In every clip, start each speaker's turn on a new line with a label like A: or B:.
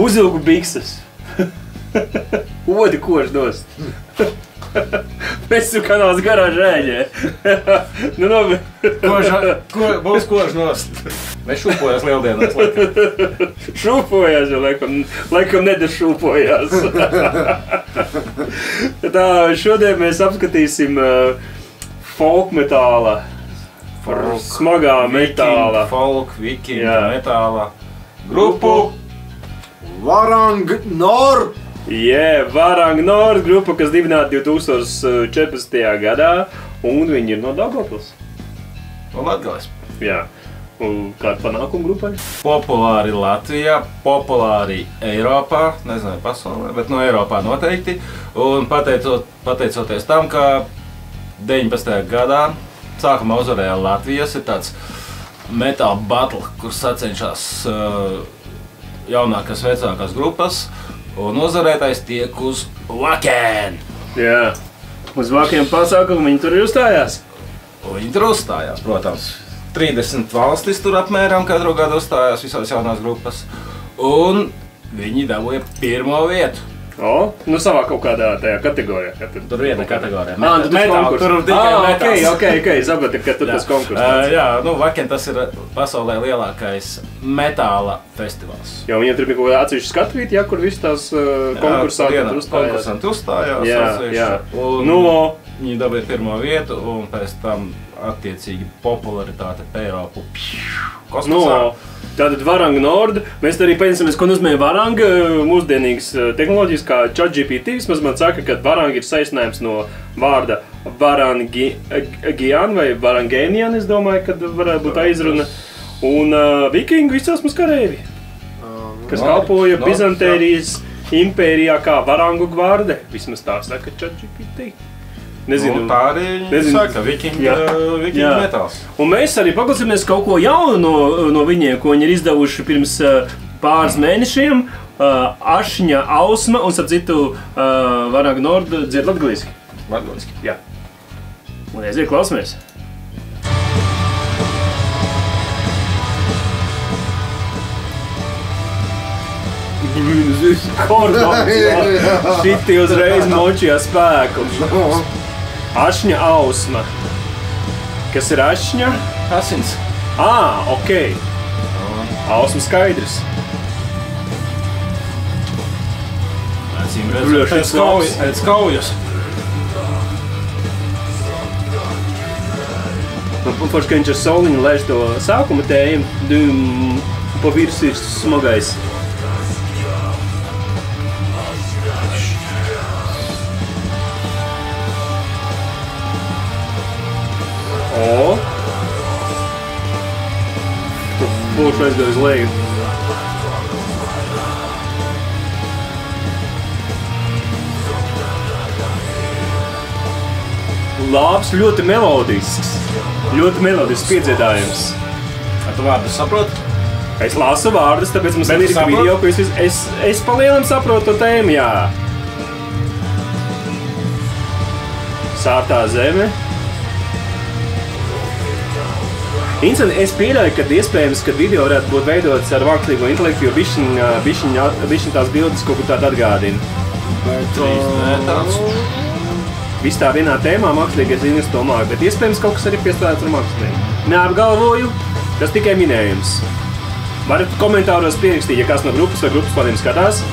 A: Uzilgu bikses. Odi kož nost. Mēs esam kanāls garāža ēģē. Nu, nobi.
B: Būs kož nost. Nešūpojās lieldienās, laikam.
A: Šūpojās, jo laikam nedašūpojās. Tā, šodien mēs apskatīsim folk metāla, smagā metāla.
B: Folk, vikinga metāla grupu.
C: Varang Nord!
A: Varang Nord grupa, kas dibināta 2014. gadā, un viņi ir no Daugavpils.
B: Un Latgales.
A: Jā. Un kāda panākuma grupai?
B: Populāri Latvijā, populāri Eiropā, nezinu pasaulē, bet no Eiropā noteikti. Un pateicoties tam, ka 19. gadā sākumā uzvarēja Latvijas, ir tāds metal battle, kur sacenšas jaunākās, vecākās grupas, un uzvarētājs tiek uz Wacken.
A: Jā, uz Wacken pasākumu viņi tur ir uzstājās?
B: Un viņi tur uzstājās, protams. 30 valstis tur apmēram katru gadu uzstājās visās jaunās grupas. Un viņi dabūja 1. vietu.
A: Nu savā kaut kādā tajā kategorijā.
B: Tur viena kategorija.
A: Metāla,
B: tur tikai metāls.
A: Ok, sapratu, ka tur tas konkurss.
B: Jā, Wacken tas ir pasaulē lielākais metāla festivāls.
A: Jo viņiem tur bija kaut kāda atsevišķa skatvīta, kur visi tās konkursanti
B: uzstājās.
A: Jā.
B: Un viņi dabūja 1. vietu, un pēc tam attiecīgi popularitāte pa Eiropu kosmosā.
A: Tātad Varang Nord, mēs arī pēdināmies, ko nozīmē Varang, mūsdienīgas tehnoloģijas kā ChatGPT. Vismaz man saka, ka Varang ir saistinājums no vārda Varangian vai Varangēnian, es domāju, kad varētu būt aizruna. Un vikingu izcelsmes kareivi, kas kalpoja Bizantērijas impērijā kā Varangu gvarde. Vismaz tā saka ChatGPT. Nezinu,
B: tā arī saka, vikinga metāls.
A: Un mēs arī paklausīsimies kaut ko jaunu no viņiem, ko viņi ir izdevuši pirms pāris mēnešiem. Ašņa Ausma un, starp citu, Varang Nord dzied latgaliski.
B: Latgaliski?
A: Jā. Un aiziet, klausamies. Kordons, šiti uzreiz močījā spēku. Ašņa Ausma. Kas ir ašņa?
B: Asins.
A: Ok. Ausma skaidrs.
B: Acīm redzot, pēc kaujas.
A: Forši, ka viņš ar soliņu lēž to sākuma tējumu, pa virsmu ir smagais. Būšu aizgāju uz leju. Labs, ļoti melodisks. Ļoti melodisks piedziedājums.
B: Vai tu vārdus saproti?
A: Es lasu vārdus, tāpēc mums ir video, ko es palielam saprotu to tēmu, jā. Sārtā zeme. Incidenti, es pieļauju, ka iespējams, ka video varētu būt veidots ar mākslīgo intelektu, jo bišķiņ tās bildes kaut kur tādu atgādina. Viss tā vienā tēmā mākslīgais intelekts to māk, bet iespējams kaut kas arī piestrādāts ar mākslīgu. Neapgalvoju, tas tikai minējums. Varat komentāros pierakstīt, ja kāds no grupas vai grupas pāriem skatās,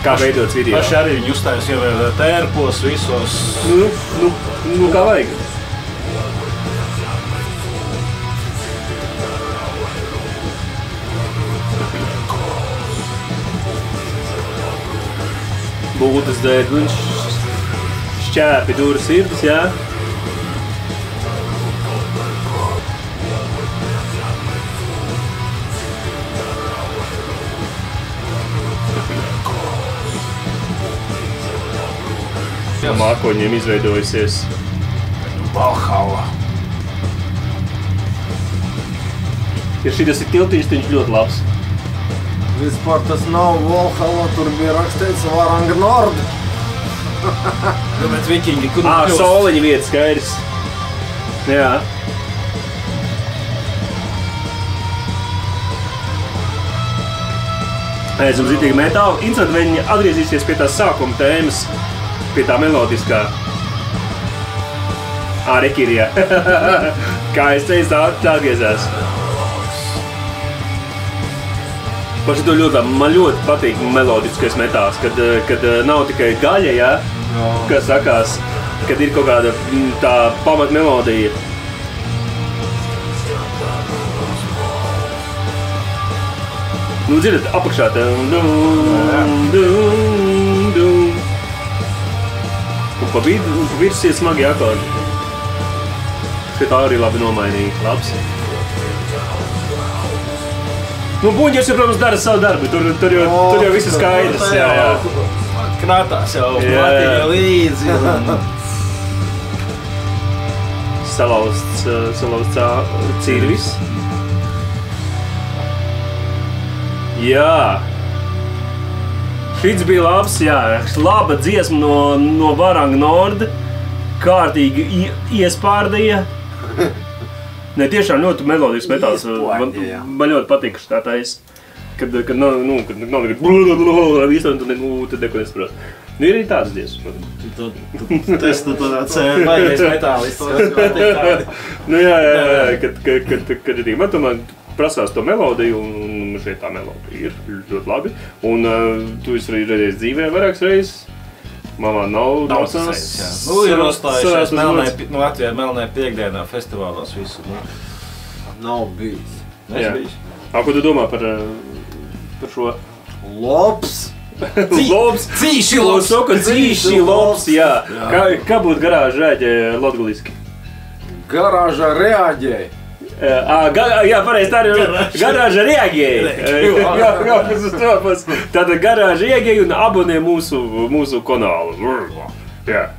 A: kā veidots video.
B: Paši arī viņi uzstājas jau tērpos visos.
A: Nu kā vajag. Būtas dēļ, viņš šķēpi dūra sirdis, jā. Mākoņiem izveidojusies
B: Valhalla.
A: Ja šitas ir tiltīšs, viņš ļoti labs.
C: Vispār tas nav Valhalla, tur bija rakstīts Varang Nord.
B: Bet vikingi, kur
A: Soliņa vieta skaidrs. Jā. Aizam zitīgi metālu. Interesanti, viņi atgriezīsies pie tās sākuma tēmas, pie tā melodiskā. Rekīrijā. Kā es teicu, tā atgriezās. Par šito ļoti labi. Man ļoti patīk melodiskais metāls, kad nav tikai gaļa, ja? Kas sakās, kad ir kaut kāda tā pamatmelodija. Nu, dzirdat, apakšā tā. Un pa virs ir smagi akordi. Šitā arī labi nomainīja. Labs. Nu, buņģers jau, protams, dara savu darbu. Tur jau viss ir skaidrs. Jā.
B: Knatās jau platiņa līdzi.
A: Salauzts cirvis. Jā. Šits bija labs, jā. Laba dziesma no Varanga Nord. Kārtīgi iespārdīja. Ne, tiešām ļoti melodisks metāls. Man ļoti patīk tā taisa. Kad nav nekad tad neko nesaprot. Nu, ir arī tādas dziesmas.
B: Tas tu tāds baigais metālists.
A: Nu jā, kad ir man tomēr prasās to melodiju, un šeit tā melodija ir ļoti labi. Un tu esi arī redzējis dzīvē vairākas reizes. Mamā nav
B: sasējas. Nu, ir uzstājušies Latvijā Melnē piekdienā festivālos visu.
C: Nav bijis.
A: Ko tu domā par šo?
C: Labs!
A: Lobs!
B: Cīši lobs!
A: Cīši lobs, jā. Kā būtu garāža rēģē latguliski?
C: Garāža reaģēja.
A: Jā, pareizi, tā ir garāža reaģēja. Jā, kas uz to pas. Tātad garāža reaģēja un abonē mūsu kanālu. Jā.